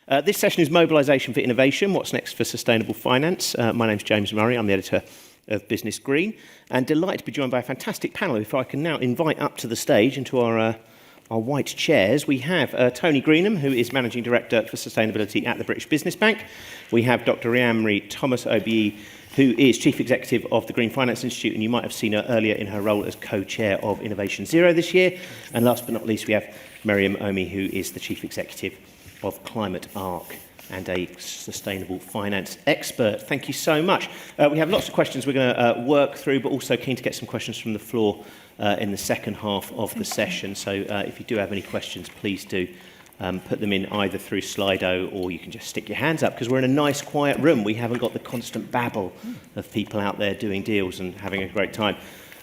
This session is Mobilisation for Innovation, What's Next for Sustainable Finance. My name's James Murray, I'm the editor of Business Green, and delighted to be joined by a fantastic panel. If I can now invite up to the stage into our white chairs, we have Tony Greenham, who is Managing Director for Sustainability at the British Business Bank. We have Dr. Rianne Thomas OBE, who is Chief Executive of the Green Finance Institute, and you might have seen her earlier in her role as Co-Chair of Innovation Zero this year. And last but not least, we have Miriam Omi, who is the Chief Executive of Climate Arc and a sustainable finance expert. Thank you so much. We have lots of questions we're going to work through, but also keen to get some questions from the floor in the second half of the session. So if you do have any questions, please do put them in either through Slido, or you can just stick your hands up, because we're in a nice quiet room. We haven't got the constant babble of people out there doing deals and having a great time.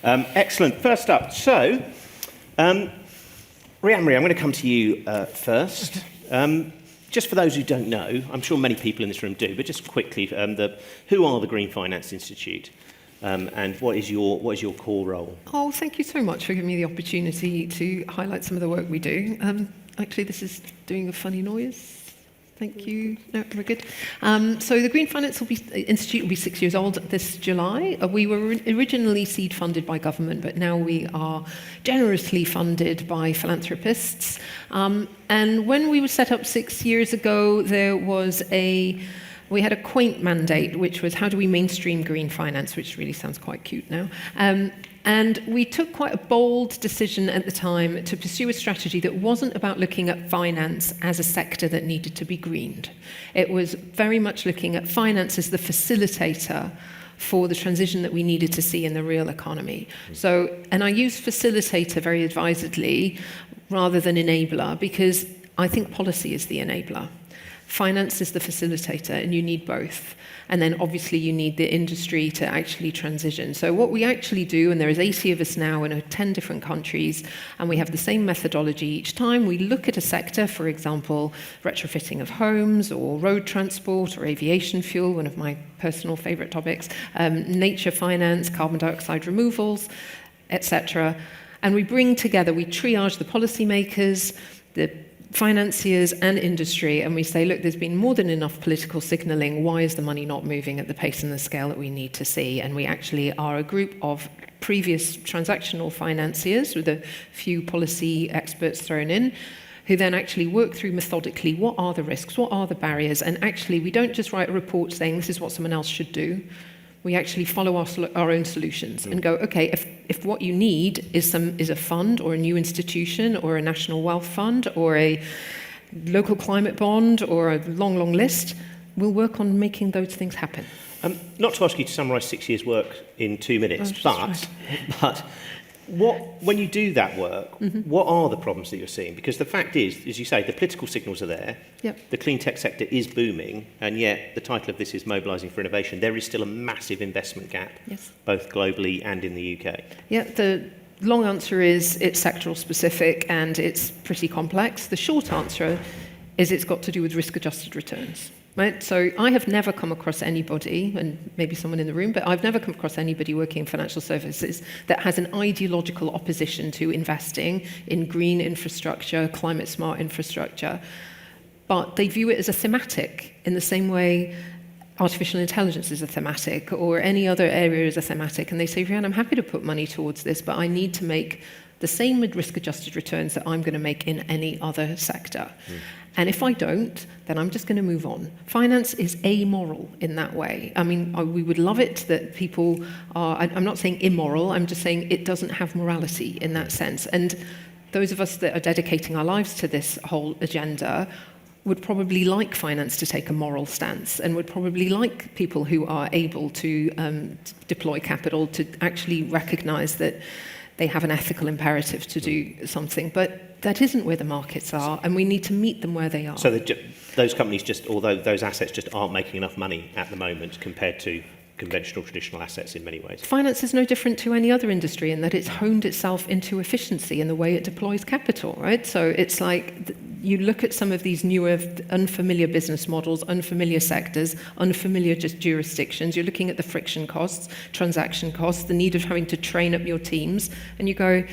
Excellent. First up, so Rianne, I'm going to come to you first. Just for those who don't know, I'm sure many people in this room do, but just quickly, who are the Green Finance Institute, and what is your core role? Oh, thank you so much for giving me the opportunity to highlight some of the work we do. Actually, this is doing a funny noise. Thank you. No, we're good. So the Green Finance Institute will be 6 years old this July. We were originally seed funded by government, but now we are generously funded by philanthropists. And when we were set up 6 years ago, we had a quaint mandate, which was how do we mainstream green finance, which really sounds quite cute now. And we took quite a bold decision at the time to pursue a strategy that wasn't about looking at finance as a sector that needed to be greened. It was very much looking at finance as the facilitator for the transition that we needed to see in the real economy. So, and I use facilitator very advisedly rather than enabler, because I think policy is the enabler. Finance is the facilitator, and you need both. And then obviously you need the industry to actually transition. So what we actually do, and there is 80 of us now in 10 different countries, and we have the same methodology each time. We look at a sector, for example, retrofitting of homes, or road transport, or aviation fuel, one of my personal favorite topics, nature finance, carbon dioxide removals, etc. And we bring together, we triage the policymakers, the financiers and industry, and we say, look, there's been more than enough political signalling. Why is the money not moving at the pace and the scale that we need to see? And we actually are a group of previous transactional financiers with a few policy experts thrown in, who then actually work through methodically what are the risks, what are the barriers, and actually we don't just write a report saying this is what someone else should do. We actually follow our own solutions and go, okay, if what you need is a fund or a new institution or a national wealth fund or a local climate bond or a long, long list, we'll work on making those things happen. Not to ask you to summarise 6 years' work in 2 minutes, but when you do that work, what are the problems that you're seeing? Because the fact is, as you say, the political signals are there, the clean tech sector is booming, and yet the title of this is Mobilising for Innovation. There is still a massive investment gap, both globally and in the UK. Yeah, the long answer is it's sectoral specific and it's pretty complex. The short answer is it's got to do with risk-adjusted returns. Right? So I have never come across anybody, and maybe someone in the room, but I've never come across anybody working in financial services that has an ideological opposition to investing in green infrastructure, climate smart infrastructure, but they view it as a thematic in the same way artificial intelligence is a thematic or any other area is a thematic. And they say, Rianne, I'm happy to put money towards this, but I need to make the same with risk-adjusted returns that I'm going to make in any other sector. And if I don't, then I'm just going to move on. Finance is amoral in that way. I mean, we would love it that people are, I'm not saying immoral, I'm just saying it doesn't have morality in that sense. And those of us that are dedicating our lives to this whole agenda would probably like finance to take a moral stance and would probably like people who are able to deploy capital to actually recognize that they have an ethical imperative to do something. But that isn't where the markets are, and we need to meet them where they are. So those companies although those assets just aren't making enough money at the moment compared to conventional, traditional assets in many ways. Finance is no different to any other industry in that it's honed itself into efficiency in the way it deploys capital, right? So it's like you look at some of these newer, unfamiliar business models, unfamiliar sectors, unfamiliar just jurisdictions. You're looking at the friction costs, transaction costs, the need of having to train up your teams, and you go,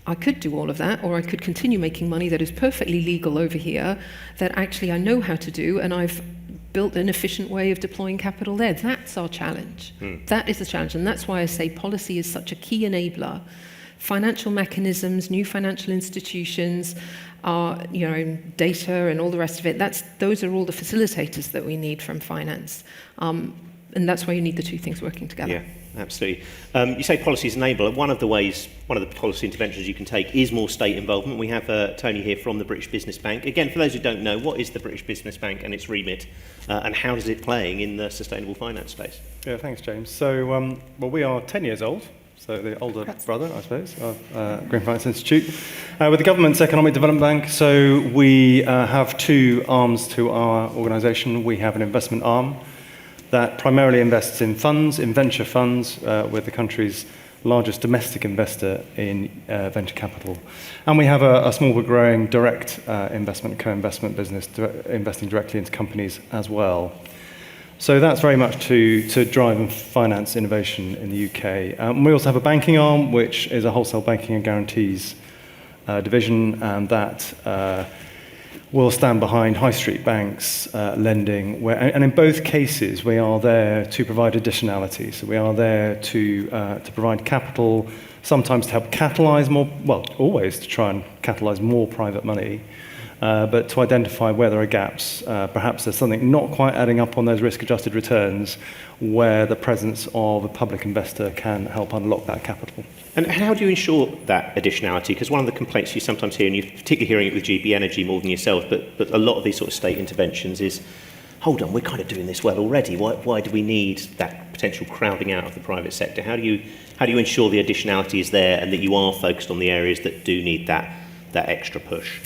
I could do all of that, or I could continue making money that is perfectly legal over here, that actually I know how to do, and I've built an efficient way of deploying capital there. That's our challenge. That is the challenge, and that's why I say policy is such a key enabler. Financial mechanisms, new financial institutions, data and all the rest of it, those are all the facilitators that we need from finance. And that's why you need the two things working together. Yeah, absolutely. You say policy is an enabler. One of the policy interventions you can take is more state involvement. We have Tony here from the British Business Bank. Again, for those who don't know, what is the British Business Bank and its remit, and how is it playing in the sustainable finance space? Yeah, thanks, James. So, we are 10 years old. So the older brother, I suppose, of Green Finance Institute, with the government's Economic Development Bank. So we have two arms to our organisation. We have an investment arm that primarily invests in funds, in venture funds, with the country's largest domestic investor in venture capital. And we have a small but growing direct investment, co-investment business, investing directly into companies as well. So that's very much to drive and finance innovation in the UK. We also have a banking arm, which is a wholesale banking and guarantees division, and that will stand behind high street banks, lending, and in both cases we are there to provide additionality. So we are there to provide capital, sometimes to help catalyse more, well, always to try and catalyse more private money, but to identify where there are gaps. Perhaps there's something not quite adding up on those risk-adjusted returns where the presence of a public investor can help unlock that capital. And how do you ensure that additionality? Because one of the complaints you sometimes hear, and you're particularly hearing it with GB Energy more than yourself, but a lot of these sort of state interventions is, hold on, we're kind of doing this well already. Why do we need that potential crowding out of the private sector? How do you ensure the additionality is there and that you are focused on the areas that do need that extra push?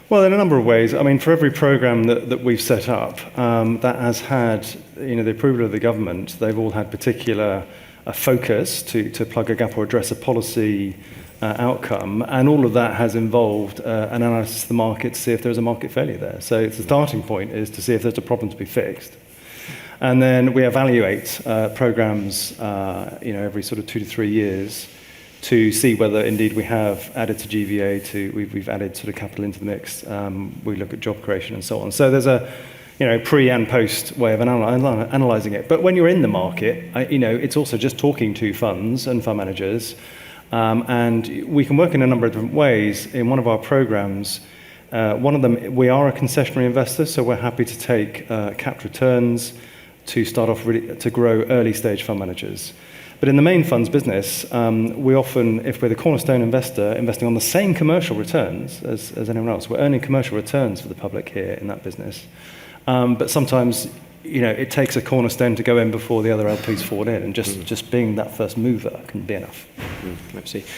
Well, in a number of ways. I mean, for every programme that we've set up that has had the approval of the government, they've all had particular focus to plug a gap or address a policy outcome, and all of that has involved an analysis of the market to see if there's a market failure there. So the starting point is to see if there's a problem to be fixed. And then we evaluate programmes every sort of 2 to 3 years to see whether indeed we have added to GVA, we've added sort of capital into the mix. We look at job creation and so on. So there's a pre and post way of analysing it. But when you're in the market, it's also just talking to funds and fund managers, and we can work in a number of different ways. In one of our programmes, one of them, we are a concessionary investor, so we're happy to take capped returns to start off really to grow early stage fund managers. But in the main funds business, we often, if we're the cornerstone investor, investing on the same commercial returns as anyone else, we're earning commercial returns for the public here in that business. But sometimes, it takes a cornerstone to go in before the other LPs fall in, and just being that first mover can be enough. Absolutely.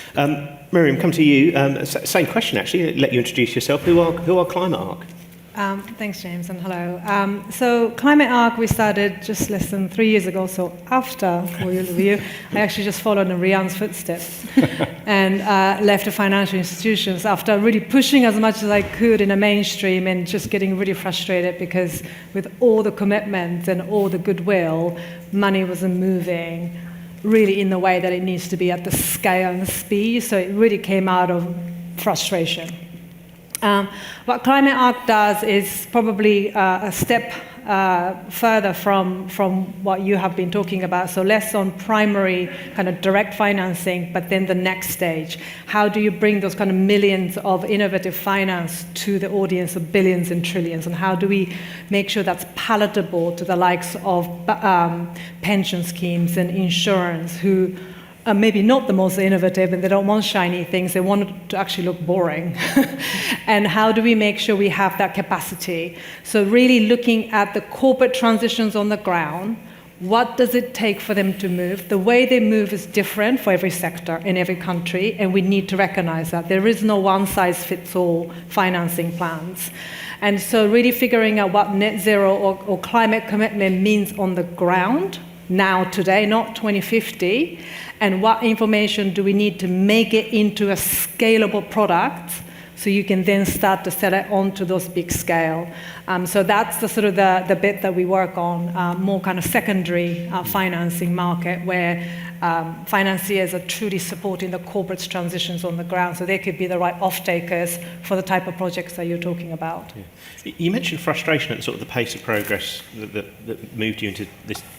Miriam, come to you. Same question, actually. Let you introduce yourself. Who are Climate Arc? Thanks, James, and hello. So Climate Arc, we started just less than 3 years ago. So after all of you, I actually just followed in Rian's footsteps and left the financial institutions after really pushing as much as I could in the mainstream and just getting really frustrated because with all the commitments and all the goodwill, money wasn't moving really in the way that it needs to be at the scale and the speed. So it really came out of frustration. What Climate Arc does is probably a step further from what you have been talking about, so less on primary kind of direct financing, but then the next stage. How do you bring those kind of millions of innovative finance to the audience of billions and trillions, and how do we make sure that's palatable to the likes of pension schemes and insurance who are maybe not the most innovative and they don't want shiny things, they want it to actually look boring. And how do we make sure we have that capacity? So really looking at the corporate transitions on the ground, what does it take for them to move? The way they move is different for every sector in every country, and we need to recognize that. There is no one-size-fits-all financing plans. And so really figuring out what net zero or climate commitment means on the ground, now, today, not 2050, and what information do we need to make it into a scalable product so you can then start to sell it onto those big scale. So that's the sort of the bit that we work on, more kind of secondary financing market where financiers are truly supporting the corporate transitions on the ground. So they could be the right off-takers for the type of projects that you're talking about. Yeah. You mentioned frustration at sort of the pace of progress that moved you into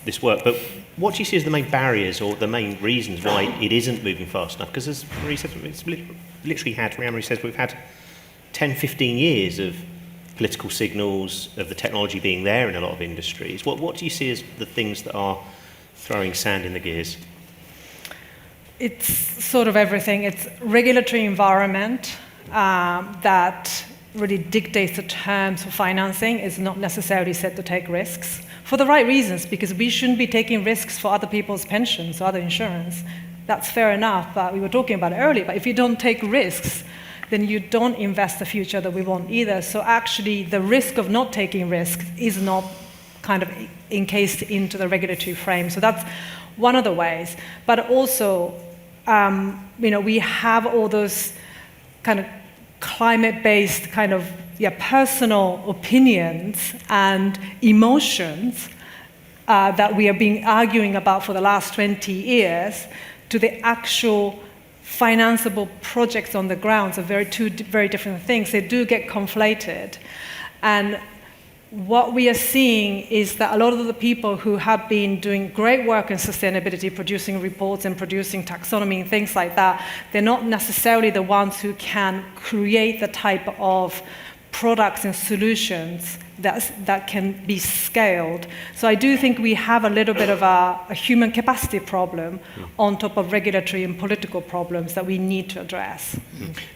this work, but what do you see as the main barriers or the main reasons why it isn't moving fast enough? Because as Marie said, it's literally Marie says we've had 10, 15 years of political signals, of the technology being there in a lot of industries. What do you see as the things that are throwing sand in the gears? It's sort of everything. It's regulatory environment that really dictates the terms for financing is not necessarily set to take risks for the right reasons, because we shouldn't be taking risks for other people's pensions or other insurance. That's fair enough, but we were talking about it earlier, but if you don't take risks, then you don't invest the future that we want either. So actually, the risk of not taking risks is not kind of encased into the regulatory frame. So that's one of the ways. But also, we have all those kind of climate-based kind of personal opinions and emotions that we have been arguing about for the last 20 years to the actual financeable projects on the ground. So two very different things. They do get conflated. And what we are seeing is that a lot of the people who have been doing great work in sustainability, producing reports and producing taxonomy and things like that, they're not necessarily the ones who can create the type of products and solutions that can be scaled. So I do think we have a little bit of a human capacity problem on top of regulatory and political problems that we need to address.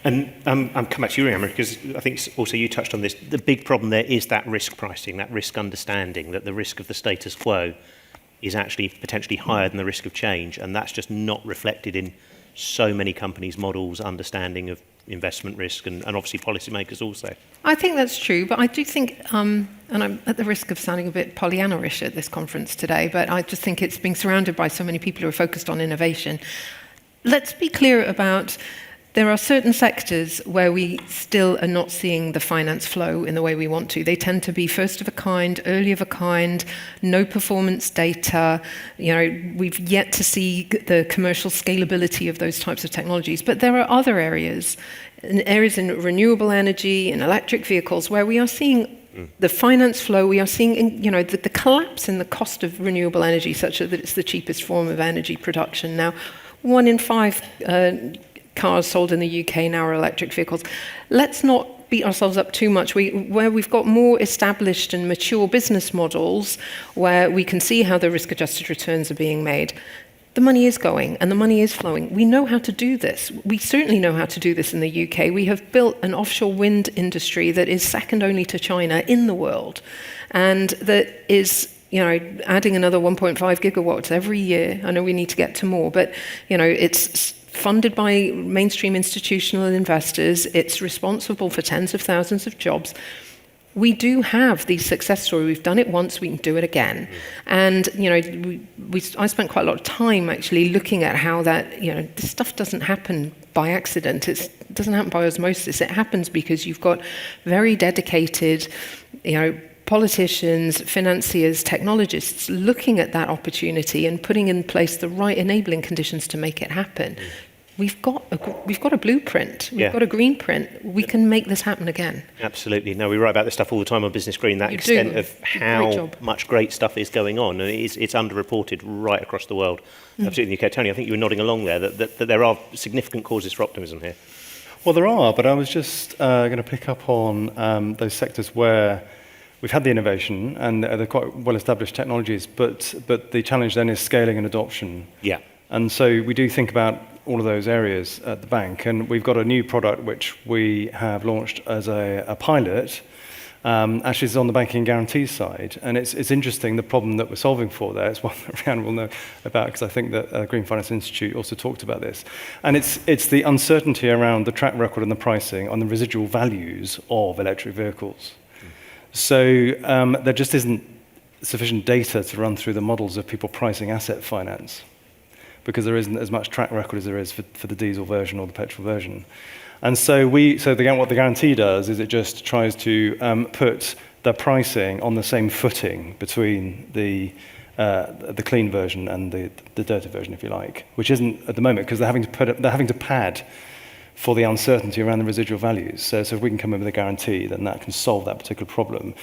And I'm coming back to you, Amber, because I think also you touched on this. The big problem there is that risk pricing, that risk understanding, that the risk of the status quo is actually potentially higher than the risk of change, and that's just not reflected in so many companies' models, understanding of investment risk, and obviously policymakers also. I think that's true, but I do think, and I'm at the risk of sounding a bit Pollyanna-ish at this conference today, but I just think it's being surrounded by so many people who are focused on innovation. Let's be clear about, there are certain sectors where we still are not seeing the finance flow in the way we want to. They tend to be first of a kind, early of a kind, no performance data. We've yet to see the commercial scalability of those types of technologies. But there are other areas in renewable energy, in electric vehicles, where we are seeing the finance flow. We are seeing, the collapse in the cost of renewable energy, such that it's the cheapest form of energy production now. 1 in 5 cars sold in the UK now are electric vehicles. Let's not beat ourselves up too much. Where we've got more established and mature business models, where we can see how the risk-adjusted returns are being made, the money is going and the money is flowing. We know how to do this. We certainly know how to do this in the UK. We have built an offshore wind industry that is second only to China in the world, and that is adding another 1.5 gigawatts every year. I know we need to get to more, but it's funded by mainstream institutional investors. It's responsible for tens of thousands of jobs. We do have these success stories. We've done it once, we can do it again. And I spent quite a lot of time actually looking at how that this stuff doesn't happen by accident. It doesn't happen by osmosis. It happens because you've got very dedicated, politicians, financiers, technologists looking at that opportunity and putting in place the right enabling conditions to make it happen. We've got a blueprint. We've got a green print. We can make this happen again. Absolutely. No, we write about this stuff all the time on Business Green, that extent of how much great stuff is going on. And it's underreported right across the world, particularly in the UK. Tony, I think you were nodding along there, that there are significant causes for optimism here. Well, there are, but I was just going to pick up on those sectors where we've had the innovation and they're quite well-established technologies, but the challenge then is scaling and adoption. Yeah. And so we do think about all of those areas at the bank, and we've got a new product which we have launched as a pilot. Actually, it's on the banking guarantee side, and it's interesting the problem that we're solving for there. It's one that Rhiannon will know about, because I think that Green Finance Institute also talked about this. And it's the uncertainty around the track record and the pricing on the residual values of electric vehicles. So there just isn't sufficient data to run through the models of people pricing asset finance, because there isn't as much track record as there is for the diesel version or the petrol version. And so what the guarantee does is it just tries to put the pricing on the same footing between the the clean version and the dirty version, if you like, which isn't at the moment because they're having to pad for the uncertainty around the residual values. So if we can come in with a guarantee, then that can solve that particular problem.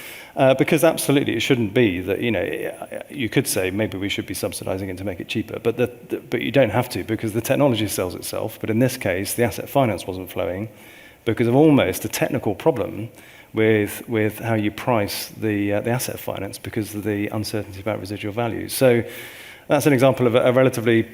Because absolutely, it shouldn't be that, you could say maybe we should be subsidizing it to make it cheaper, but you don't have to because the technology sells itself. But in this case, the asset finance wasn't flowing because of almost a technical problem with how you price the asset finance because of the uncertainty about residual values. So that's an example of a relatively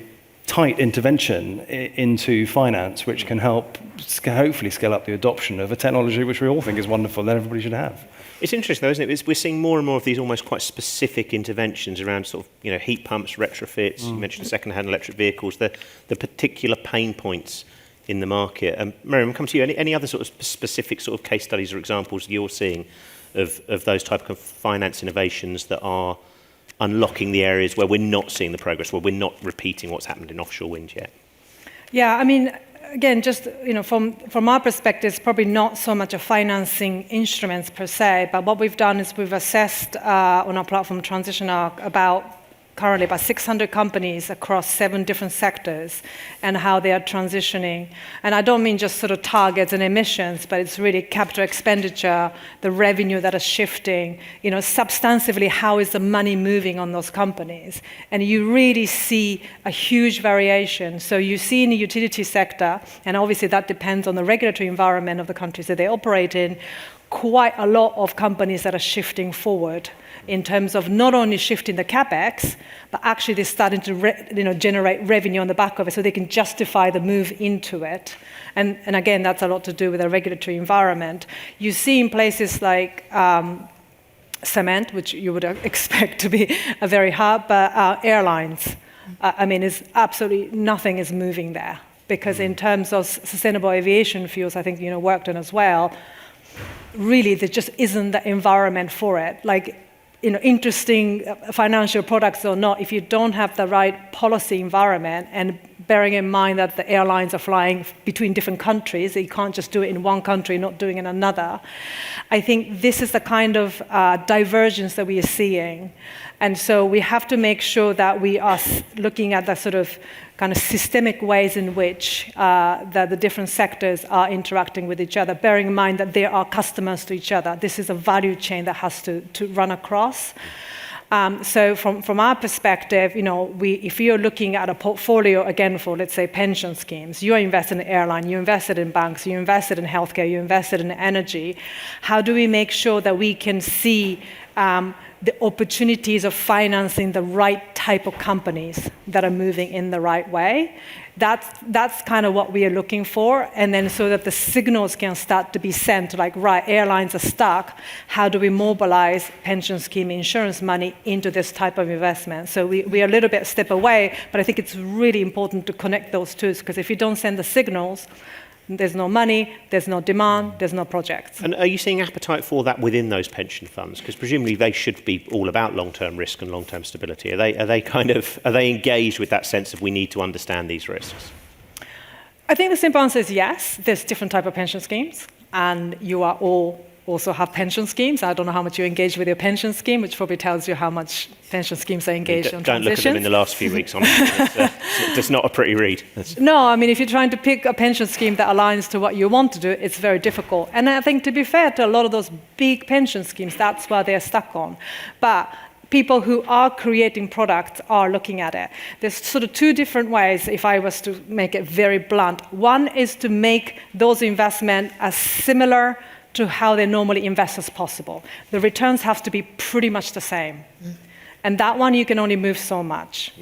tight intervention into finance, which can help hopefully scale up the adoption of a technology which we all think is wonderful that everybody should have. It's interesting, though, isn't it? We're seeing more and more of these almost quite specific interventions around sort of, heat pumps, retrofits. You mentioned second-hand electric vehicles, the particular pain points in the market. Miriam, come to you. Any other sort of specific sort of case studies or examples you're seeing of those type of finance innovations that are unlocking the areas where we're not seeing the progress, where we're not repeating what's happened in offshore wind yet? Yeah, I mean, again, just from our perspective, it's probably not so much a financing instruments per se, but what we've done is we've assessed on our platform Transition Arc currently about 600 companies across 7 different sectors and how they are transitioning. And I don't mean just sort of targets and emissions, but it's really capital expenditure, the revenue that is shifting, substantively how is the money moving on those companies. And you really see a huge variation. So you see in the utility sector, and obviously that depends on the regulatory environment of the countries that they operate in, quite a lot of companies that are shifting forward in terms of not only shifting the capex, but actually they're starting to generate revenue on the back of it so they can justify the move into it. And again, that's a lot to do with the regulatory environment. You see in places like cement, which you would expect to be a very hard, but airlines, is absolutely nothing is moving there. Because in terms of sustainable aviation fuels, I think worked on as well, really there just isn't the environment for it. Interesting financial products or not, if you don't have the right policy environment, and bearing in mind that the airlines are flying between different countries, you can't just do it in one country, not doing it in another. I think this is the kind of divergence that we are seeing. And so we have to make sure that we are looking at the sort of kind of systemic ways in which that the different sectors are interacting with each other, bearing in mind that they are customers to each other. This is a value chain that has to run across. So from our perspective, if you're looking at a portfolio, again, for, let's say, pension schemes, you are invested in airline, you invested in banks, you invested in healthcare, you invested in energy. How do we make sure that we can see the opportunities of financing the right type of companies that are moving in the right way? That's kind of what we are looking for. And then so that the signals can start to be sent, like, right, airlines are stuck. How do we mobilize pension scheme insurance money into this type of investment? So we are a little bit a step away, but I think it's really important to connect those two, because if you don't send the signals, there's no money, there's no demand, there's no projects. And are you seeing appetite for that within those pension funds? Because presumably they should be all about long-term risk and long-term stability. Are they engaged with that sense of we need to understand these risks? I think the simple answer is yes. There's different type of pension schemes, and you are all also have pension schemes. I don't know how much you engage with your pension scheme, which probably tells you how much pension schemes are engaged on transition. Don't look at them in the last few weeks, honestly. It's not a pretty read. No, if you're trying to pick a pension scheme that aligns to what you want to do, it's very difficult. And I think, to be fair to a lot of those big pension schemes, that's where they're stuck on. But people who are creating products are looking at it. There's sort of 2 different ways, if I was to make it very blunt. One is to make those investments as similar to how they normally invest as possible. The returns have to be pretty much the same. And that one you can only move so much.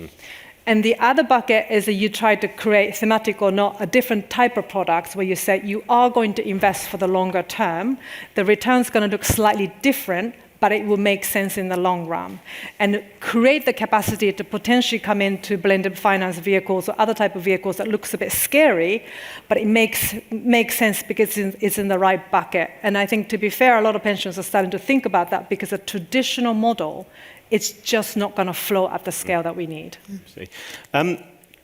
And the other bucket is that you try to create, thematic or not, a different type of products where you say you are going to invest for the longer term. The return's going to look slightly different, but it will make sense in the long run. And create the capacity to potentially come into blended finance vehicles or other type of vehicles that looks a bit scary, but it makes sense because it's in the right bucket. And I think, to be fair, a lot of pensions are starting to think about that, because a traditional model, it's just not going to flow at the scale that we need.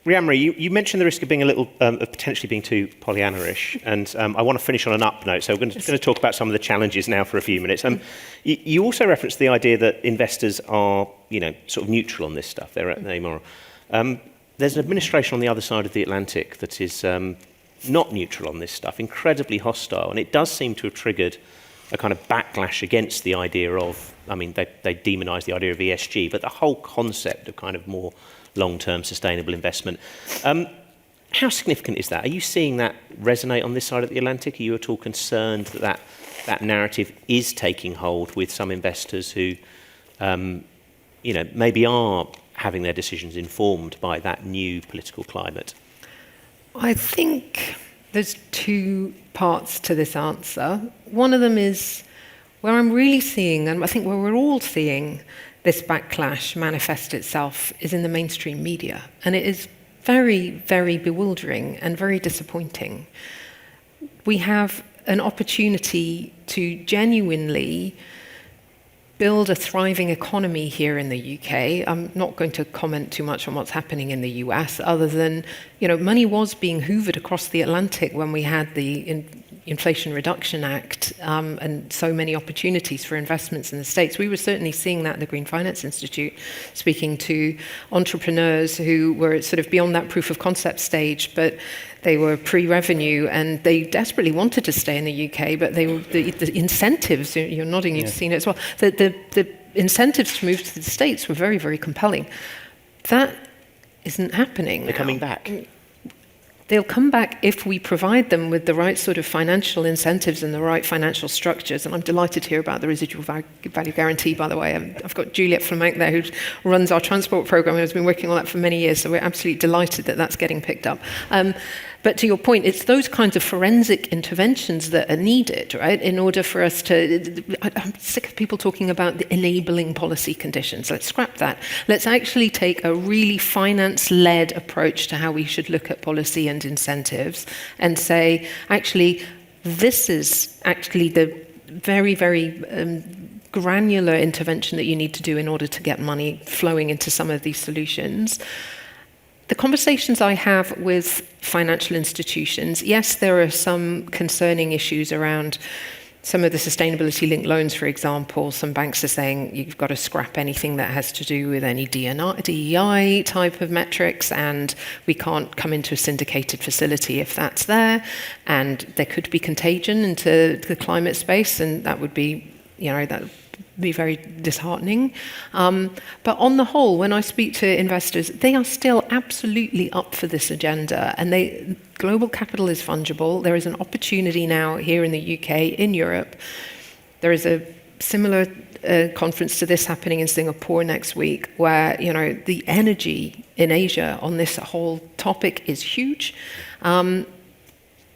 Rhianmarie, you mentioned the risk of being a little, of potentially being too Pollyanna-ish, and I want to finish on an up note, so we're going to talk about some of the challenges now for a few minutes. You also referenced the idea that investors are, sort of neutral on this stuff. They're amoral. There's an administration on the other side of the Atlantic that is not neutral on this stuff, incredibly hostile, and it does seem to have triggered a kind of backlash against the idea of, they demonise the idea of ESG, but the whole concept of kind of more long-term sustainable investment. How significant is that? Are you seeing that resonate on this side of the Atlantic? Are you at all concerned that narrative is taking hold with some investors who, maybe are having their decisions informed by that new political climate? I think there's two parts to this answer. One of them is where I'm really seeing, and I think where we're all seeing this backlash manifest itself, is in the mainstream media. And it is very, very bewildering and very disappointing. We have an opportunity to genuinely build a thriving economy here in the UK. I'm not going to comment too much on what's happening in the US, other than, money was being hoovered across the Atlantic when we had the Inflation Reduction Act and so many opportunities for investments in the States. We were certainly seeing that at the Green Finance Institute, speaking to entrepreneurs who were sort of beyond that proof of concept stage, but they were pre-revenue and they desperately wanted to stay in the UK, but they were, the incentives, you're nodding, you've seen it as well, the incentives to move to the States were very, very compelling. That isn't happening now. They're coming back. They'll come back if we provide them with the right sort of financial incentives and the right financial structures. And I'm delighted to hear about the residual value guarantee, by the way. I've got Juliet Flamank there, who runs our transport program and has been working on that for many years. So we're absolutely delighted that that's getting picked up. But to your point, it's those kinds of forensic interventions that are needed, right, in order for us to... I'm sick of people talking about the enabling policy conditions. Let's scrap that. Let's actually take a really finance-led approach to how we should look at policy and incentives and say, actually, this is actually the very, very granular intervention that you need to do in order to get money flowing into some of these solutions. The conversations I have with financial institutions, yes, there are some concerning issues around some of the sustainability-linked loans, for example. Some banks are saying you've got to scrap anything that has to do with any DEI type of metrics, and we can't come into a syndicated facility if that's there. And there could be contagion into the climate space, and that would be, that would be very disheartening. But on the whole, when I speak to investors, they are still absolutely up for this agenda. And global capital is fungible. There is an opportunity now here in the UK, in Europe. There is a similar conference to this happening in Singapore next week, where, the energy in Asia on this whole topic is huge.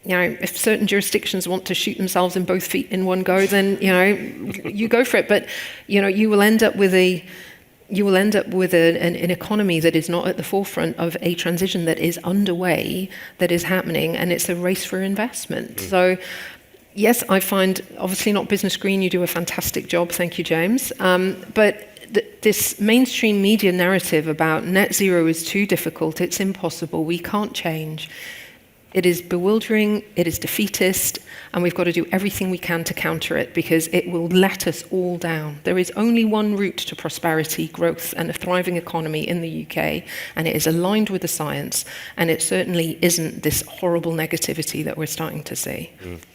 If certain jurisdictions want to shoot themselves in both feet in one go, then, you go for it. But, you will end up with an economy that is not at the forefront of a transition that is underway, that is happening, and it's a race for investment. So, yes, I find, obviously not Business Green, you do a fantastic job, thank you, James. But this mainstream media narrative about net zero is too difficult, it's impossible, we can't change. It is bewildering, it is defeatist, and we've got to do everything we can to counter it, because it will let us all down. There is only one route to prosperity, growth, and a thriving economy in the UK, and it is aligned with the science, and it certainly isn't this horrible negativity that we're starting to see.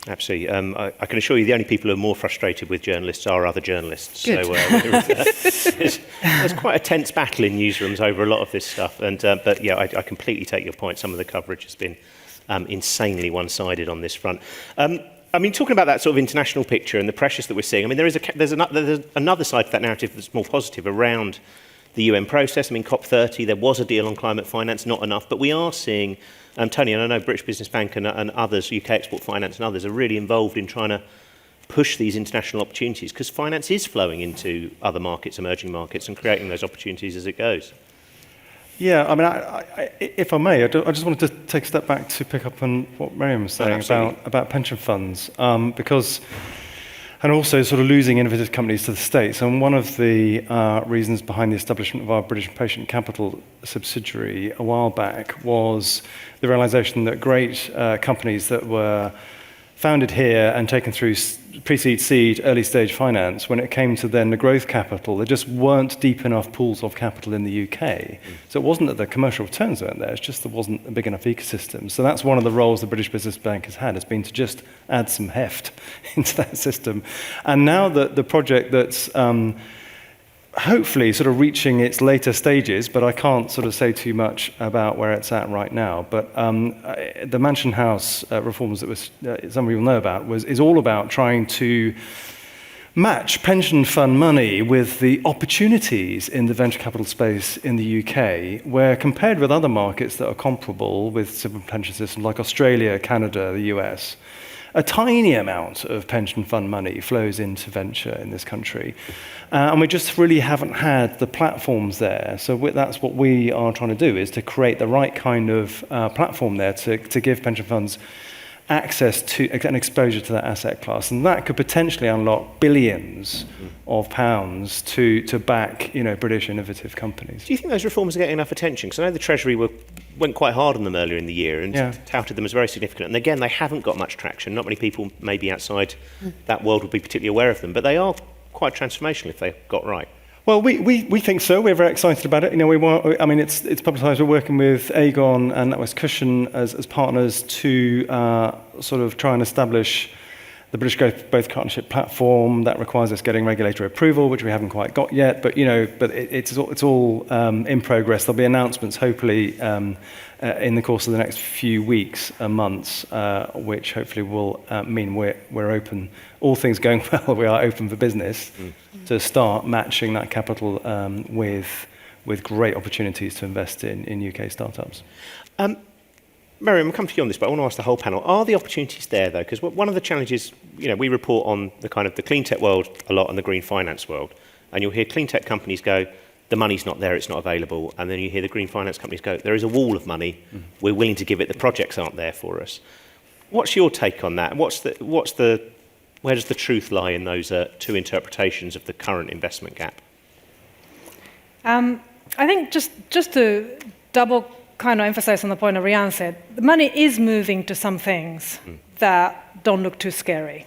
Absolutely. I can assure you the only people who are more frustrated with journalists are other journalists. Good. So there's quite a tense battle in newsrooms over a lot of this stuff. But yeah, I completely take your point. Some of the coverage has been insanely one-sided on this front. Talking about that sort of international picture and the pressures that we're seeing, there's another side to that narrative that's more positive around the UN process. COP30, there was a deal on climate finance, not enough, but we are seeing, Tony, and I know British Business Bank and others, UK Export Finance and others, are really involved in trying to push these international opportunities, because finance is flowing into other markets, emerging markets, and creating those opportunities as it goes. Yeah, if I may, I just wanted to take a step back to pick up on what Miriam was saying about pension funds, because and also sort of losing innovative companies to the States. And one of the reasons behind the establishment of our British Patient Capital subsidiary a while back was the realization that great companies that were founded here and taken through pre-seed, seed, early stage finance, when it came to then the growth capital, there just weren't deep enough pools of capital in the UK. So it wasn't that the commercial returns weren't there, it's just there wasn't a big enough ecosystem. So that's one of the roles the British Business Bank has had, has been to just add some heft into that system. And now that the project that's hopefully sort of reaching its later stages, but I can't sort of say too much about where it's at right now. But the Mansion House reforms that was, some people know about is all about trying to match pension fund money with the opportunities in the venture capital space in the UK, where compared with other markets that are comparable with civil pension systems like Australia, Canada, the US, a tiny amount of pension fund money flows into venture in this country. And we just really haven't had the platforms there. So that's what we are trying to do, is to create the right kind of platform there to give pension funds access to and exposure to that asset class. And that could potentially unlock billions of pounds to back, British innovative companies. Do you think those reforms are getting enough attention? Because I know the Treasury went quite hard on them earlier in the year and touted them as very significant. And again, they haven't got much traction. Not many people maybe outside that world would be particularly aware of them, but they are quite transformational if they're got right. Well, we think so. We're very excited about it. It's publicised. We're working with Aegon and NatWest Cushion as partners to sort of try and establish the British Growth Partnership platform. That requires us getting regulatory approval, which we haven't quite got yet. But it's all in progress. There'll be announcements, hopefully, in the course of the next few weeks and months, which hopefully will mean we're open. All things going well, we are open for business to start matching that capital with great opportunities to invest in UK startups. Miriam, I'll come to you on this, but I want to ask the whole panel, are the opportunities there, though? Because one of the challenges, we report on the kind of the clean tech world a lot and the green finance world, and you'll hear clean tech companies go, the money's not there, it's not available, and then you hear the green finance companies go, there is a wall of money, we're willing to give it, the projects aren't there for us. What's your take on that? Where does the truth lie in those two interpretations of the current investment gap? I think just to double kind of emphasize on the point that Rian said, the money is moving to some things that don't look too scary.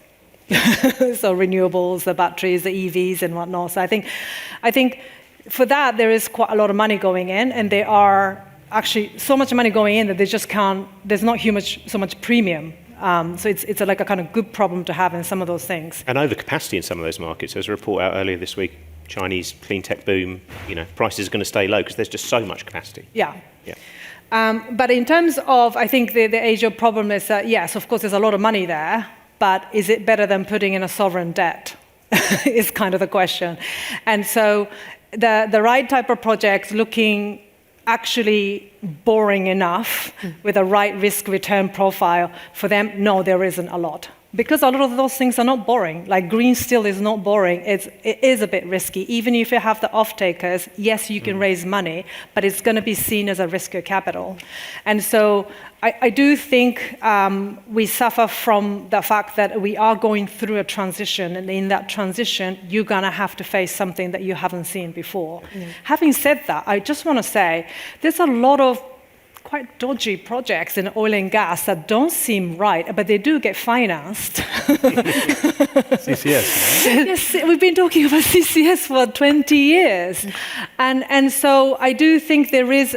So renewables, the batteries, the EVs and whatnot. So I think for that there is quite a lot of money going in, and there are actually so much money going in that there's not so much premium. So it's like a kind of good problem to have in some of those things. And overcapacity in some of those markets. There's a report out earlier this week, Chinese clean tech boom, prices are going to stay low because there's just so much capacity. Yeah. But in terms of, I think the Asia problem is that, yes, of course, there's a lot of money there, but is it better than putting in a sovereign debt is kind of the question. And so the right type of projects looking actually boring enough with a right risk return profile for them, no, there isn't a lot. Because a lot of those things are not boring. Like green steel is not boring. It is a bit risky. Even if you have the off-takers, yes, you can raise money, but it's going to be seen as a riskier capital. And so I do think we suffer from the fact that we are going through a transition, and in that transition, you're going to have to face something that you haven't seen before. Having said that, I just want to say there's a lot of quite dodgy projects in oil and gas that don't seem right, but they do get financed. CCS, right? Yes, we've been talking about CCS for 20 years. And so I do think there is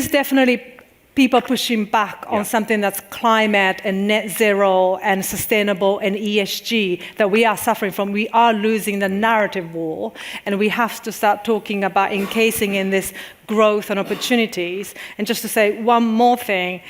definitely people pushing back on something that's climate and net zero and sustainable and ESG that we are suffering from. We are losing the narrative war, and we have to start talking about encasing in this growth and opportunities. And just to say one more thing,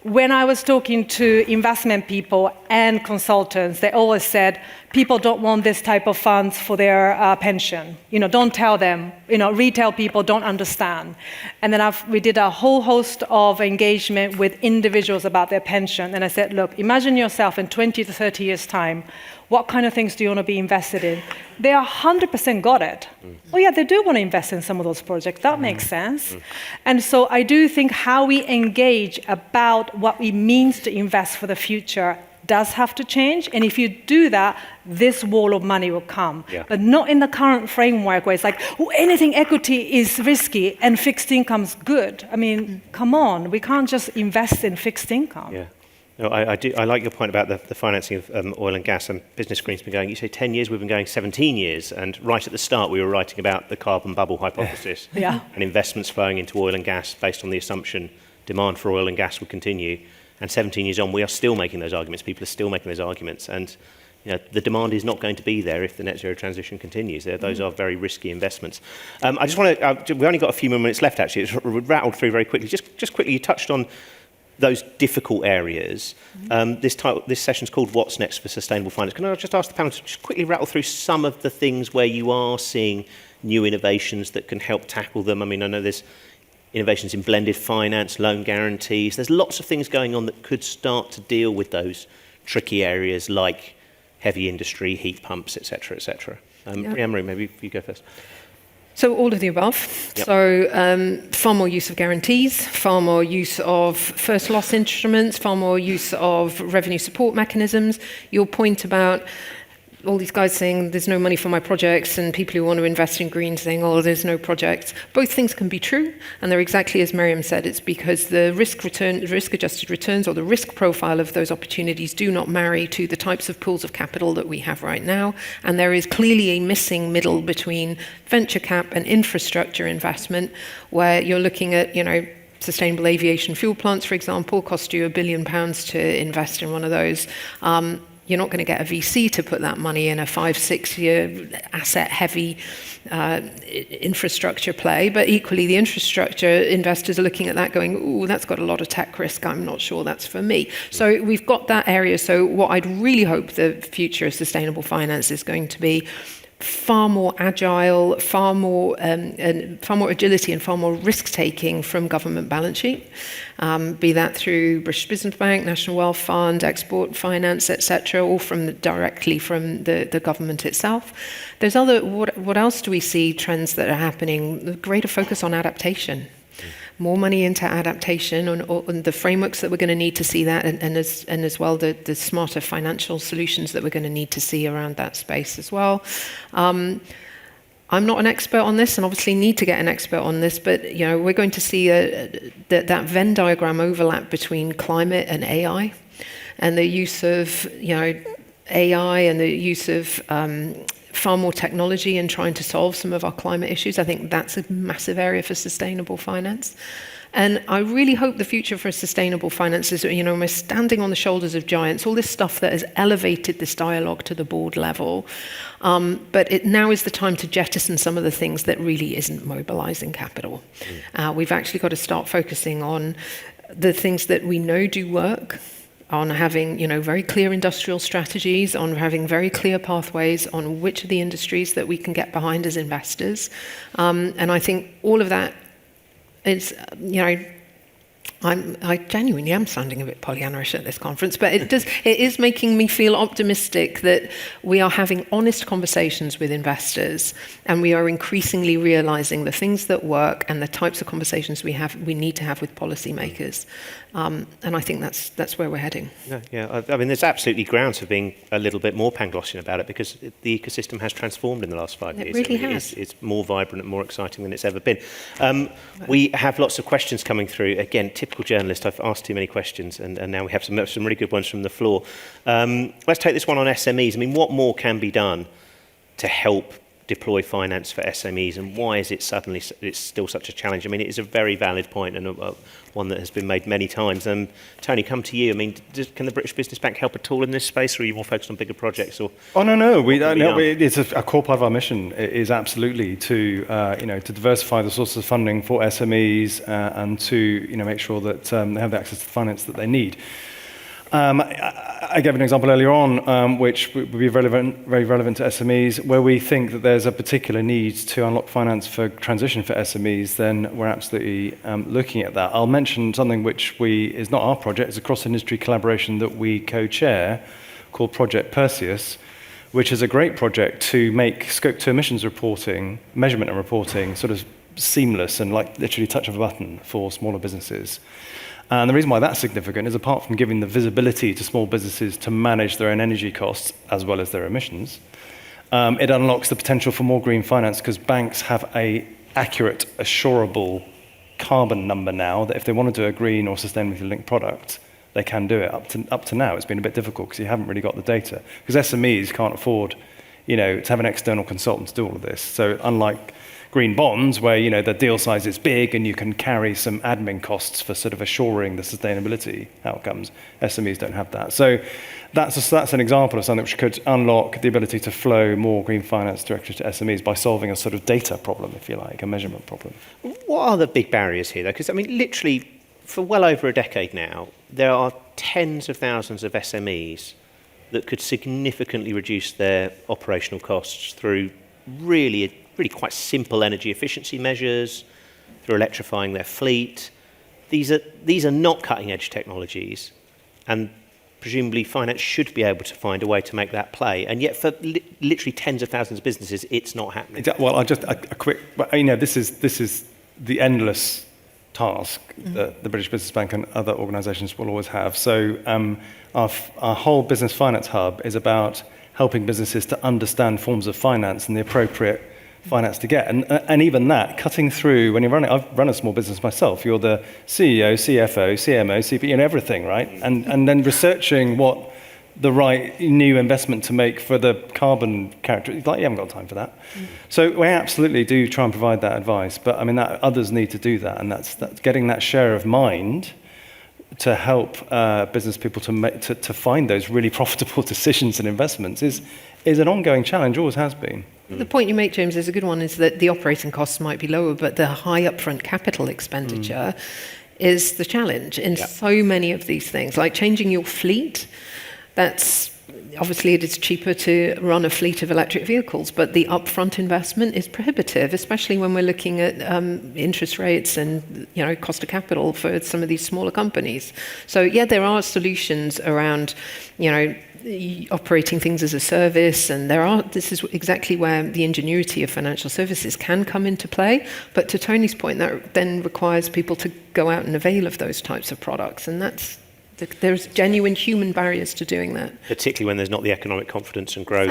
when I was talking to investment people and consultants, they always said, people don't want this type of funds for their pension. Don't tell them. Retail people don't understand. And then we did a whole host of engagement with individuals about their pension. And I said, look, imagine yourself in 20 to 30 years' time. What kind of things do you want to be invested in? They 100% got it. Oh yeah, they do want to invest in some of those projects. That makes sense. And so I do think how we engage about what it means to invest for the future does have to change. And if you do that, this wall of money will come. Yeah. But not in the current framework where it's like, oh, anything equity is risky and fixed income's good. I mean, come on, we can't just invest in fixed income. Yeah. No, I like your point about the financing of oil and gas, and Business Green's been going, you say 10 years, we've been going 17 years, and right at the start we were writing about the carbon bubble hypothesis Yeah. and investments flowing into oil and gas based on the assumption demand for oil and gas would continue. And 17 years on, we are still making those arguments. People are still making those arguments. And the demand is not going to be there if the net zero transition continues. Those are very risky investments. I just want to, we only got a few more minutes left, actually. It's rattled through very quickly. Just quickly, you touched on those difficult areas. This session's called What's Next for Sustainable Finance. Can I just ask the panel to just quickly rattle through some of the things where you are seeing new innovations that can help tackle them? I mean, I know there's innovations in blended finance, loan guarantees. There's lots of things going on that could start to deal with those tricky areas like heavy industry, heat pumps, etc., etc. Anne-Marie, maybe you go first. So all of the above. Yep. So far more use of guarantees, far more use of first loss instruments, far more use of revenue support mechanisms. Your point about all these guys saying there's no money for my projects, and people who want to invest in green saying, oh, there's no projects. Both things can be true, and they're exactly as Miriam said. It's because the risk-adjusted returns, or the risk profile of those opportunities, do not marry to the types of pools of capital that we have right now. And there is clearly a missing middle between venture cap and infrastructure investment, where you're looking at, sustainable aviation fuel plants, for example, cost you £1 billion to invest in one of those. You're not going to get a VC to put that money in a 5-6 year asset-heavy infrastructure play. But equally, the infrastructure investors are looking at that going, ooh, that's got a lot of tech risk. I'm not sure that's for me. So we've got that area. So what I'd really hope the future of sustainable finance is going to be far more agile, far more agility and far more risk-taking from government balance sheet, be that through British Business Bank, National Wealth Fund, export finance, etc., or directly from the government itself. There's what else do we see trends that are happening? The greater focus on adaptation. More money into adaptation and the frameworks that we're going to need to see that, and as well the smarter financial solutions that we're going to need to see around that space as well. I'm not an expert on this, and obviously need to get an expert on this, but we're going to see that Venn diagram overlap between climate and AI, and the use of AI and the use of far more technology in trying to solve some of our climate issues. I think that's a massive area for sustainable finance. And I really hope the future for sustainable finance is, we're standing on the shoulders of giants, all this stuff that has elevated this dialogue to the board level. But now is the time to jettison some of the things that really isn't mobilising capital. We've actually got to start focusing on the things that we know do work, on having very clear industrial strategies, on having very clear pathways on which of the industries that we can get behind as investors. And I think all of that is, I genuinely am sounding a bit Pollyanna-ish at this conference, but it is making me feel optimistic that we are having honest conversations with investors, and we are increasingly realizing the things that work and the types of conversations we need to have with policymakers. And I think that's where we're heading. Yeah. I mean, there's absolutely grounds for being a little bit more Panglossian about it, because the ecosystem has transformed in the last 5 years. It really has. It's more vibrant and more exciting than it's ever been. We have lots of questions coming through. Again, typical journalist, I've asked too many questions, and now we have some really good ones from the floor. Let's take this one on SMEs. I mean, what more can be done to help deploy finance for SMEs, and why is it suddenly it's still such a challenge? I mean, it is a very valid point, and one that has been made many times. Tony, come to you. I mean, can the British Business Bank help at all in this space, or are you more focused on bigger projects? Or oh no, it's a core part of our mission. It is absolutely to to diversify the sources of funding for SMEs and to make sure that they have the access to the finance that they need. I gave an example earlier on, which would be very relevant to SMEs, where we think that there's a particular need to unlock finance for transition for SMEs. Then we're absolutely looking at that. I'll mention something which is not our project; it's a cross-industry collaboration that we co-chair, called Project Perseus, which is a great project to make Scope 2 emissions reporting, measurement and reporting, sort of seamless and like literally touch of a button for smaller businesses. And the reason why that's significant is, apart from giving the visibility to small businesses to manage their own energy costs as well as their emissions, it unlocks the potential for more green finance, because banks have a accurate, assurable carbon number now that if they want to do a green or sustainability linked product, they can do it. Up to now, it's been a bit difficult because you haven't really got the data. Because SMEs can't afford, to have an external consultant to do all of this. So unlike green bonds, where the deal size is big and you can carry some admin costs for sort of assuring the sustainability outcomes, SMEs don't have that. So that's an example of something which could unlock the ability to flow more green finance directly to SMEs by solving a sort of data problem, if you like, a measurement problem. What are the big barriers here, though? Because, literally, for well over a decade now, there are tens of thousands of SMEs that could significantly reduce their operational costs through really quite simple energy efficiency measures, through electrifying their fleet. These are not cutting-edge technologies, and presumably finance should be able to find a way to make that play. And yet, for literally tens of thousands of businesses, it's not happening. Well, a quick. This is the endless task that the British Business Bank and other organisations will always have. So our whole business finance hub is about helping businesses to understand forms of finance and the appropriate finance to get. And even that, cutting through, when you're running, I've run a small business myself, you're the CEO, CFO, CMO, CP, everything, right? And then researching what the right new investment to make for the carbon character, like, you haven't got time for that. So we absolutely do try and provide that advice, but that others need to do that, and that's getting that share of mind to help business people to find those really profitable decisions and investments is an ongoing challenge, always has been. The point you make, James, is a good one, is that the operating costs might be lower, but the high upfront capital expenditure is the challenge in so many of these things, like changing your fleet. That's obviously, it is cheaper to run a fleet of electric vehicles, but the upfront investment is prohibitive, especially when we're looking at interest rates and cost of capital for some of these smaller companies. So there are solutions around operating things as a service, and this is exactly where the ingenuity of financial services can come into play. But to Tony's point, that then requires people to go out and avail of those types of products, and there's genuine human barriers to doing that. Particularly when there's not the economic confidence and growth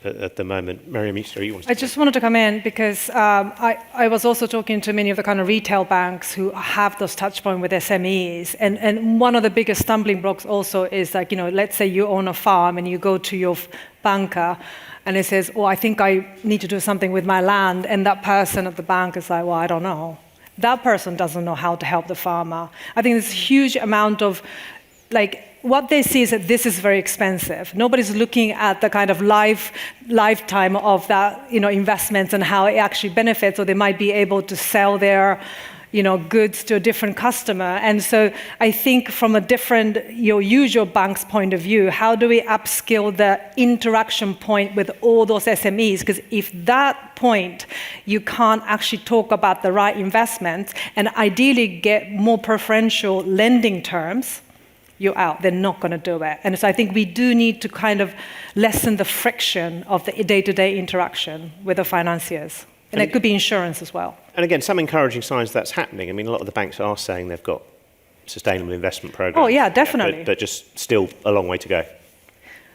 at the moment. Miriam, you want to I just wanted to come in because I was also talking to many of the kind of retail banks who have those touch points with SMEs. And one of the biggest stumbling blocks also is like, let's say you own a farm and you go to your banker and it says, I think I need to do something with my land. And that person at the bank is like, I don't know. That person doesn't know how to help the farmer. I think there's a huge amount of, what they see is that this is very expensive. Nobody's looking at the kind of lifetime of that, investments and how it actually benefits, or they might be able to sell their, goods to a different customer. And so I think from a different, usual bank's point of view, how do we upskill the interaction point with all those SMEs? Because if that point, you can't actually talk about the right investments and ideally get more preferential lending terms, you're out. They're not going to do it. And so I think we do need to kind of lessen the friction of the day-to-day interaction with the financiers. And it could be insurance as well. And again, some encouraging signs that's happening. A lot of the banks are saying they've got sustainable investment programs. Oh, yeah, definitely. But just still a long way to go.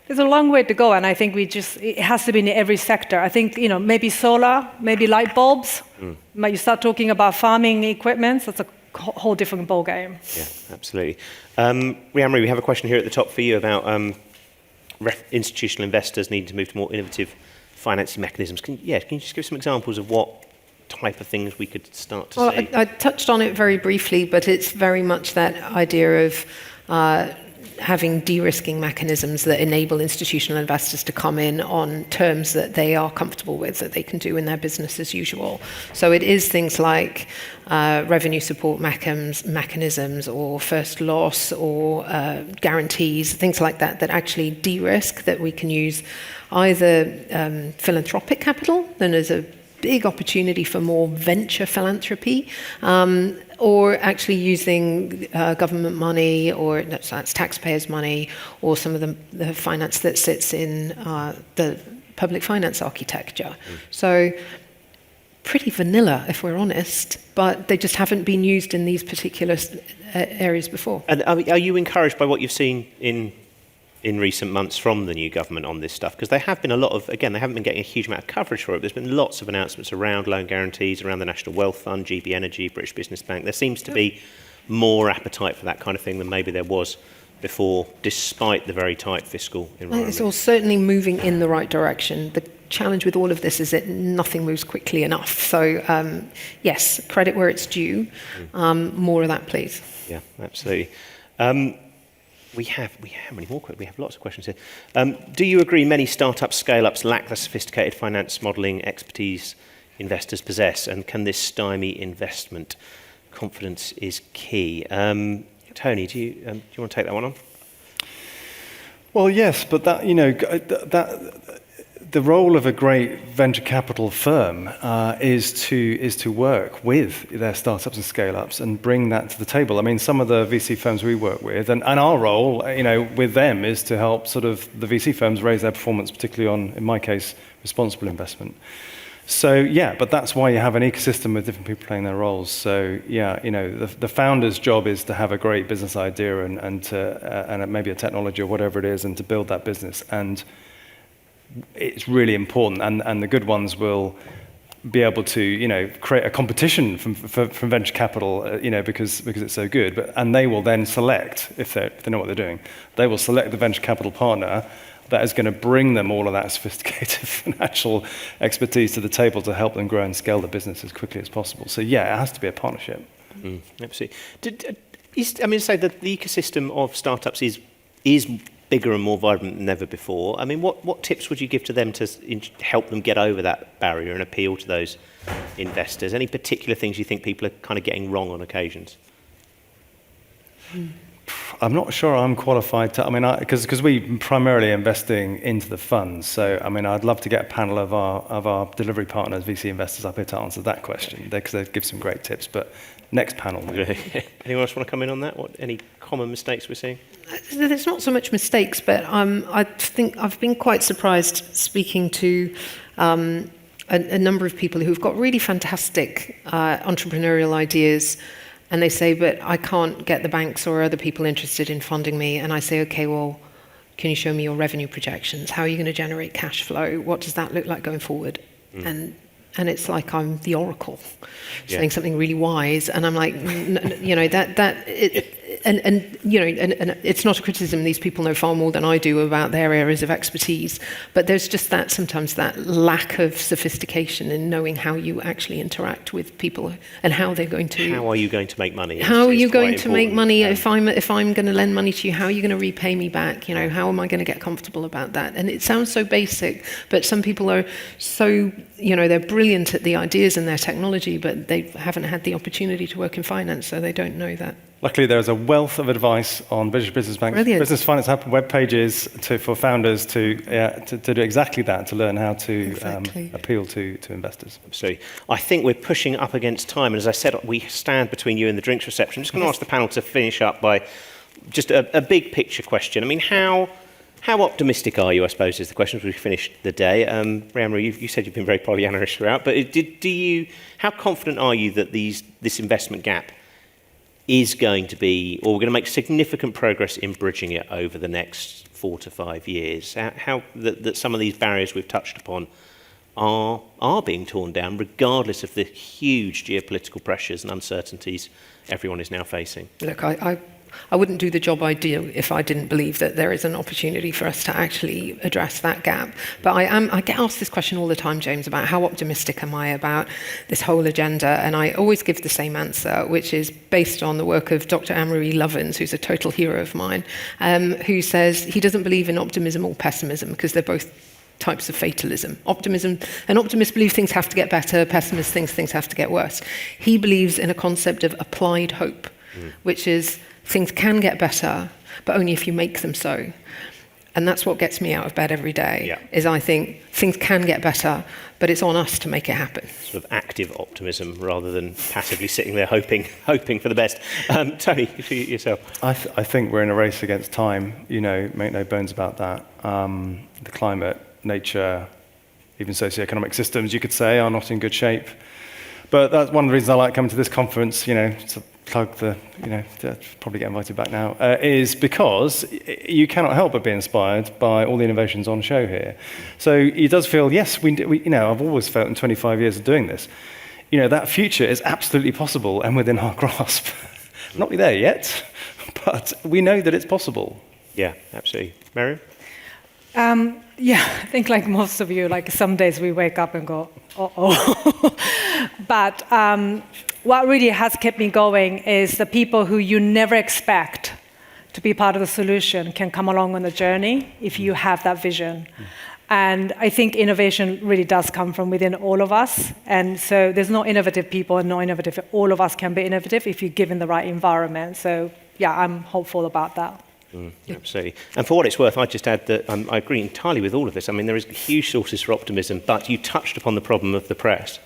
There's a long way to go, and I think it has to be in every sector. I think, maybe solar, maybe light bulbs. You start talking about farming equipment, that's a whole different ballgame. Yeah, absolutely. Rhiannon, we have a question here at the top for you about institutional investors needing to move to more innovative financing mechanisms. Can you just give some examples of what type of things we could start to see? I touched on it very briefly, but it's very much that idea of having de-risking mechanisms that enable institutional investors to come in on terms that they are comfortable with, that they can do in their business as usual. So it is things like revenue support mechanisms or first loss or guarantees, things like that, that actually de-risk, that we can use either philanthropic capital, then there's a big opportunity for more venture philanthropy, or actually using government money, or that's taxpayers' money, or some of the finance that sits in the public finance architecture. So pretty vanilla, if we're honest, but they just haven't been used in these particular areas before. And are you encouraged by what you've seen in recent months from the new government on this stuff? Because there have been a lot of, again, they haven't been getting a huge amount of coverage for it. There's been lots of announcements around loan guarantees, around the National Wealth Fund, GB Energy, British Business Bank. There seems to be more appetite for that kind of thing than maybe there was before, despite the very tight fiscal environment. It's all certainly moving in the right direction. The challenge with all of this is that nothing moves quickly enough. So, yes, credit where it's due. More of that, please. Yeah, absolutely. We have many more. We have lots of questions here. Do you agree many startups, scale-ups lack the sophisticated finance modelling expertise investors possess, and can this stymie investment? Confidence is key. Tony, do you want to take that one on? Well, yes, but that the role of a great venture capital firm is to work with their startups and scale-ups and bring that to the table. I mean, some of the VC firms we work with, and our role, with them is to help sort of the VC firms raise their performance, particularly on, in my case, responsible investment. So yeah, but that's why you have an ecosystem with different people playing their roles. So yeah, the founder's job is to have a great business idea and maybe a technology or whatever it is, and to build that business. And it's really important. And the good ones will be able to create a competition from venture capital, because it's so good. And they will then select, if they know what they're doing, they will select the venture capital partner that is going to bring them all of that sophisticated financial expertise to the table to help them grow and scale the business as quickly as possible. So yeah, it has to be a partnership. Absolutely. Say that the ecosystem of startups is bigger and more vibrant than ever before. I mean, what tips would you give to them to help them get over that barrier and appeal to those investors? Any particular things you think people are kind of getting wrong on occasions? I'm not sure I'm qualified to. Because we primarily investing into the funds. So I'd love to get a panel of our delivery partners, VC investors, up here to answer that question, because they give some great tips. But next panel. Anyone else want to come in on that? Any common mistakes we're seeing? There's not so much mistakes, but I think I've been quite surprised speaking to a number of people who've got really fantastic entrepreneurial ideas. And they say, but I can't get the banks or other people interested in funding me. And I say, okay, well, can you show me your revenue projections? How are you going to generate cash flow? What does that look like going forward? And it's like I'm the oracle saying something really wise. And I'm like, and it's not a criticism. These people know far more than I do about their areas of expertise. But there's just that sometimes that lack of sophistication in knowing how you actually interact with people and how they're going to. How are you going to make money? How are you going to make money? If I'm going to lend money to you, how are you going to repay me back? How am I going to get comfortable about that? And it sounds so basic, but some people are so they're brilliant at the ideas and their technology, but they haven't had the opportunity to work in finance, so they don't know that. Luckily, there's a wealth of advice on British Business Bank's Business Finance Hub web pages for founders to do exactly that, to learn how to appeal to investors. Absolutely. I think we're pushing up against time, and as I said, we stand between you and the drinks reception. I'm just going to ask the panel to finish up by just a big picture question. I mean, how optimistic are you, I suppose, is the question as we finish the day. Rhiannon, you said you've been very Pollyanna-ish throughout, but how confident are you that this investment gap is going to be, or we're going to make significant progress in bridging it over the next 4 to 5 years? How that some of these barriers we've touched upon are being torn down, regardless of the huge geopolitical pressures and uncertainties everyone is now facing? Look, I wouldn't do the job I do if I didn't believe that there is an opportunity for us to actually address that gap. But I get asked this question all the time, James, about how optimistic am I about this whole agenda, and I always give the same answer, which is based on the work of Dr. Anne-Marie Lovins, who's a total hero of mine, who says he doesn't believe in optimism or pessimism because they're both types of fatalism. An optimist believes things have to get better, pessimist thinks things have to get worse. He believes in a concept of applied hope, which is things can get better, but only if you make them so. And that's what gets me out of bed every day, is I think things can get better, but it's on us to make it happen. Sort of active optimism rather than passively sitting there hoping for the best. Tony, for yourself. I think we're in a race against time, make no bones about that. The climate, nature, even socioeconomic systems, you could say, are not in good shape. But that's one of the reasons I like coming to this conference, to plug to probably get invited back now, is because you cannot help but be inspired by all the innovations on show here. So it does feel, yes, I've always felt in 25 years of doing this, that future is absolutely possible and within our grasp. Not there yet, but we know that it's possible. Yeah, absolutely. Miriam? Yeah, I think like most of you, like some days we wake up and go, uh-oh. But what really has kept me going is the people who you never expect to be part of the solution can come along on the journey if you have that vision. And I think innovation really does come from within all of us. And so there's no innovative people and no innovative. All of us can be innovative if you're given the right environment. So yeah, I'm hopeful about that. Absolutely. And for what it's worth, I'd just add that I agree entirely with all of this. I mean, there is huge sources for optimism, but you touched upon the problem of the press.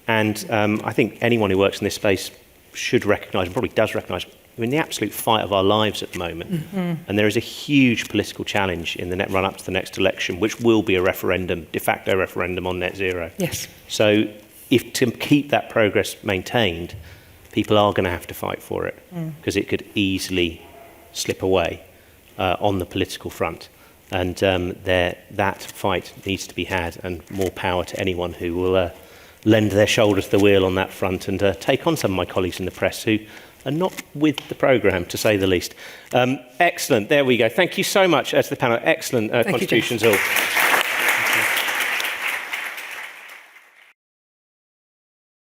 And I think anyone who works in this space should recognise, and probably does recognise, we're in the absolute fight of our lives at the moment. Mm-hmm. And there is a huge political challenge in the run-up to the next election, which will be a referendum, de facto referendum on net zero. Yes. So if to keep that progress maintained, people are going to have to fight for it, because it could easily slip away on the political front. And that fight needs to be had, and more power to anyone who will lend their shoulder to the wheel on that front and take on some of my colleagues in the press who are not with the programme, to say the least. Excellent. There we go. Thank you so much to the panel. Excellent contributions all.